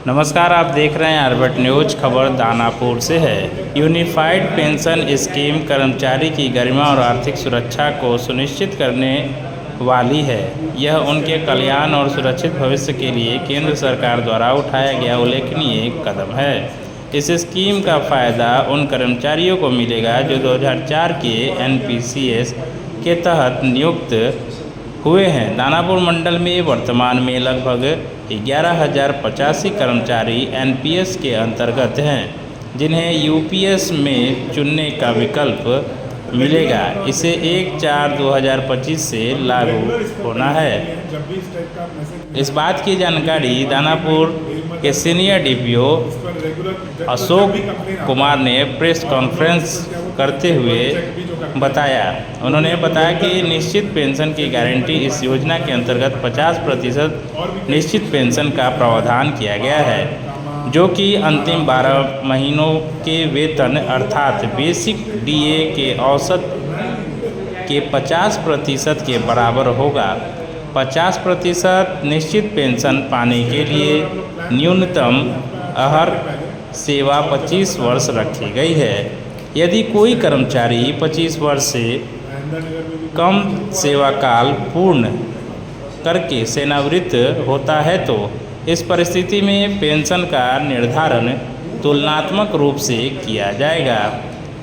नमस्कार, आप देख रहे हैं आर्बट न्यूज। खबर दानापुर से है। यूनिफाइड पेंशन स्कीम कर्मचारी की गरिमा और आर्थिक सुरक्षा को सुनिश्चित करने वाली है। यह उनके कल्याण और सुरक्षित भविष्य के लिए केंद्र सरकार द्वारा उठाया गया उल्लेखनीय कदम है। इस स्कीम का फ़ायदा उन कर्मचारियों को मिलेगा जो 2004 के NPCS के तहत नियुक्त हुए हैं। दानापुर मंडल में वर्तमान में लगभग 11,085 कर्मचारी NPS के अंतर्गत हैं, जिन्हें UPS में चुनने का विकल्प मिलेगा। इसे 1/4/2025 से लागू होना है। इस बात की जानकारी दानापुर के सीनियर DPO अशोक कुमार ने प्रेस कॉन्फ्रेंस करते हुए बताया। उन्होंने बताया कि निश्चित पेंशन की गारंटी इस योजना के अंतर्गत 50% निश्चित पेंशन का प्रावधान किया गया है, जो कि अंतिम 12 महीनों के वेतन अर्थात बेसिक DA के औसत के 50% के बराबर होगा। 50% निश्चित पेंशन पाने के लिए न्यूनतम अर्हता सेवा 25 वर्ष रखी गई है। यदि कोई कर्मचारी 25 वर्ष से कम सेवा काल पूर्ण करके सेवानिवृत्त होता है तो इस परिस्थिति में पेंशन का निर्धारण तुलनात्मक रूप से किया जाएगा।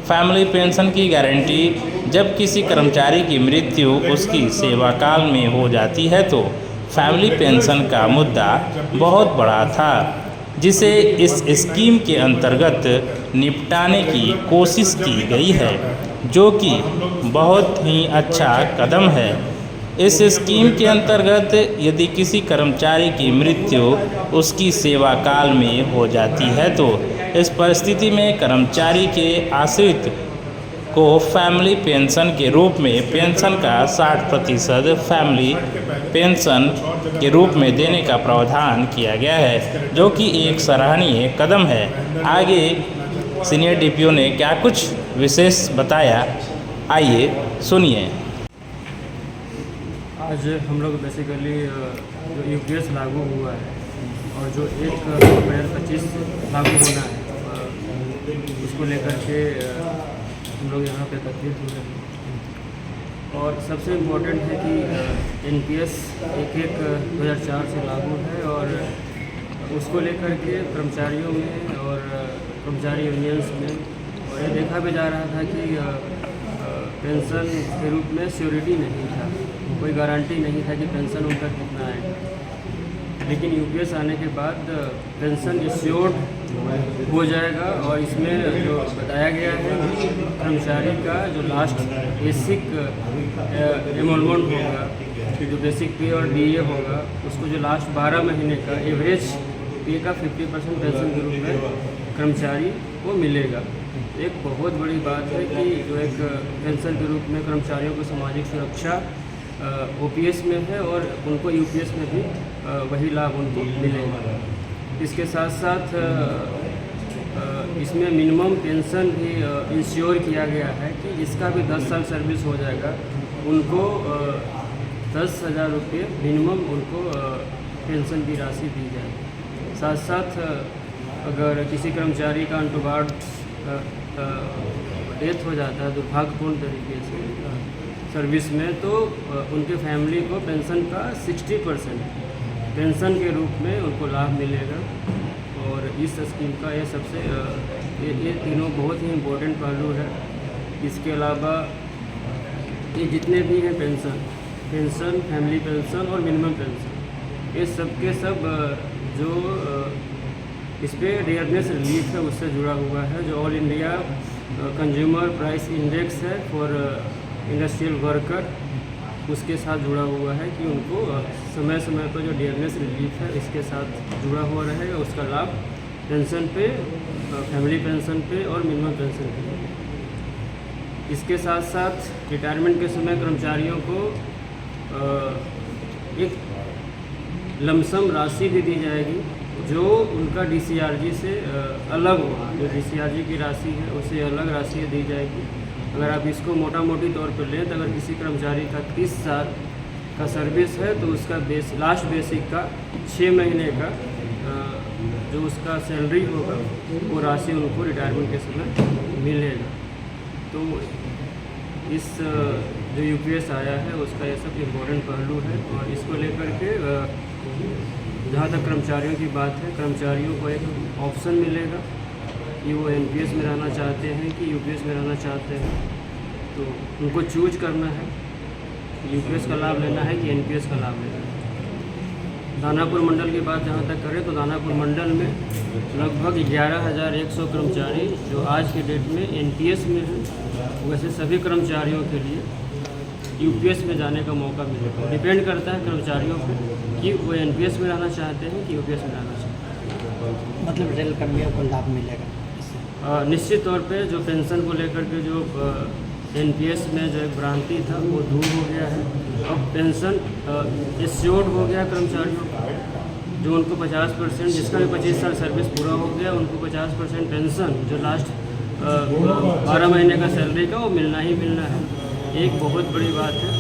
फैमिली पेंशन की गारंटी: जब किसी कर्मचारी की मृत्यु उसकी सेवा काल में हो जाती है तो फैमिली पेंशन का मुद्दा बहुत बड़ा था, जिसे इस स्कीम के अंतर्गत निपटाने की कोशिश की गई है, जो कि बहुत ही अच्छा कदम है। इस स्कीम के अंतर्गत यदि किसी कर्मचारी की मृत्यु उसकी सेवा काल में हो जाती है तो इस परिस्थिति में कर्मचारी के आश्रित को फैमिली पेंशन के रूप में पेंशन का 60% फैमिली पेंशन के रूप में देने का प्रावधान किया गया है, जो कि एक सराहनीय कदम है। आगे सीनियर DPO ने क्या कुछ विशेष बताया, आइए सुनिए। आज हम लोग बेसिकली जो UPS लागू हुआ है और जो 1/2025 लागू होना है, उसको लेकर के हम लोग यहाँ पे एकत्रित हुए हैं। और सबसे इम्पोर्टेंट है कि NPS 1/1/2004 से लागू है और उसको लेकर के कर्मचारियों में और कर्मचारी यूनियंस में और ये देखा भी जा रहा था कि पेंशन के रूप में श्योरिटी नहीं था, कोई गारंटी नहीं था कि पेंशन उनका कितना है। लेकिन UPS आने के बाद पेंशन एश्योर्ड हो जाएगा और इसमें जो बताया गया है कि कर्मचारी का जो लास्ट बेसिक एमोलमेंट होगा, जो बेसिक पे और DA होगा, उसको जो लास्ट 12 महीने का एवरेज पे का 50% पेंशन के रूप में कर्मचारी को मिलेगा। एक बहुत बड़ी बात है कि जो एक पेंशन के रूप में कर्मचारियों को सामाजिक सुरक्षा OPS में है और उनको UPS में भी वही लाभ उनको मिलेगा। इसके साथ साथ इसमें मिनिमम पेंशन भी इंश्योर किया गया है कि जिसका भी 10 साल सर्विस हो जाएगा उनको 10,000 रुपये मिनिमम उनको पेंशन की राशि दी जाएगी। साथ साथ अगर किसी कर्मचारी का अनटुवार्ड डेथ हो जाता है दुर्भाग्यपूर्ण तरीके से सर्विस में, तो उनके फैमिली को पेंशन का 60% पेंशन के रूप में उनको लाभ मिलेगा। और इस स्कीम का ये सबसे ये तीनों बहुत ही इम्पोर्टेंट पहलू है। इसके अलावा ये जितने भी हैं पेंशन, फैमिली पेंशन और मिनिमम पेंशन, ये सब के सब जो इस पर डियरनेस रिलीफ है उससे जुड़ा हुआ है, जो all India consumer price index है फॉर इंडस्ट्रियल वर्कर, उसके साथ जुड़ा हुआ है कि उनको समय समय पर जो डियरनेस रिलीफ है इसके साथ जुड़ा हुआ रहेगा। उसका लाभ पेंशन पे, फैमिली पेंशन पे और मिनिमम पेंशन पे। इसके साथ साथ रिटायरमेंट के समय कर्मचारियों को एक लमसम राशि भी दी जाएगी जो उनका DCRG से अलग होगा। जो DCRG की राशि है उससे अलग राशि दी जाएगी। अगर आप इसको मोटा मोटी तौर पर लें तो अगर किसी कर्मचारी का 30 साल का सर्विस है तो उसका लास्ट बेसिक का 6 महीने का जो उसका सैलरी होगा वो राशि उनको रिटायरमेंट के समय मिलेगा। तो इस जो यूपीएस आया है उसका ये सब इम्पोर्टेंट पहलू है। और इसको लेकर के जहाँ तक कर्मचारियों की बात है, कर्मचारियों को एक ऑप्शन मिलेगा कि वो एनपीएस में रहना चाहते हैं कि यूपीएस में रहना चाहते हैं। तो उनको चूज करना है यूपीएस का लाभ लेना है कि एनपीएस का लाभ लेना है। दानापुर मंडल की बात जहाँ तक करें तो दानापुर मंडल में लगभग 11,100 कर्मचारी जो आज की डेट में एनपीएस में हैं। वैसे सभी कर्मचारियों के लिए यूपीएस में जाने का मौका मिलेगा। डिपेंड करता है कर्मचारियों पर कि वो एनपीएस में रहना चाहते हैं कि यूपीएस में रहना चाहते हैं। मतलब रेल कर्मियों को लाभ मिलेगा इससे? निश्चित तौर पे जो पेंशन को लेकर के जो एनपीएस में जो एक भ्रांति था वो दूर हो गया है। अब पेंशन एश्योर्ड हो गया कर्मचारियों का, जो उनको 50%, जिसका भी 25 साल सर्विस पूरा हो गया उनको 50% पेंशन जो लास्ट 12 महीने का सैलरी का वो मिलना ही मिलना है। एक बहुत बड़ी बात है।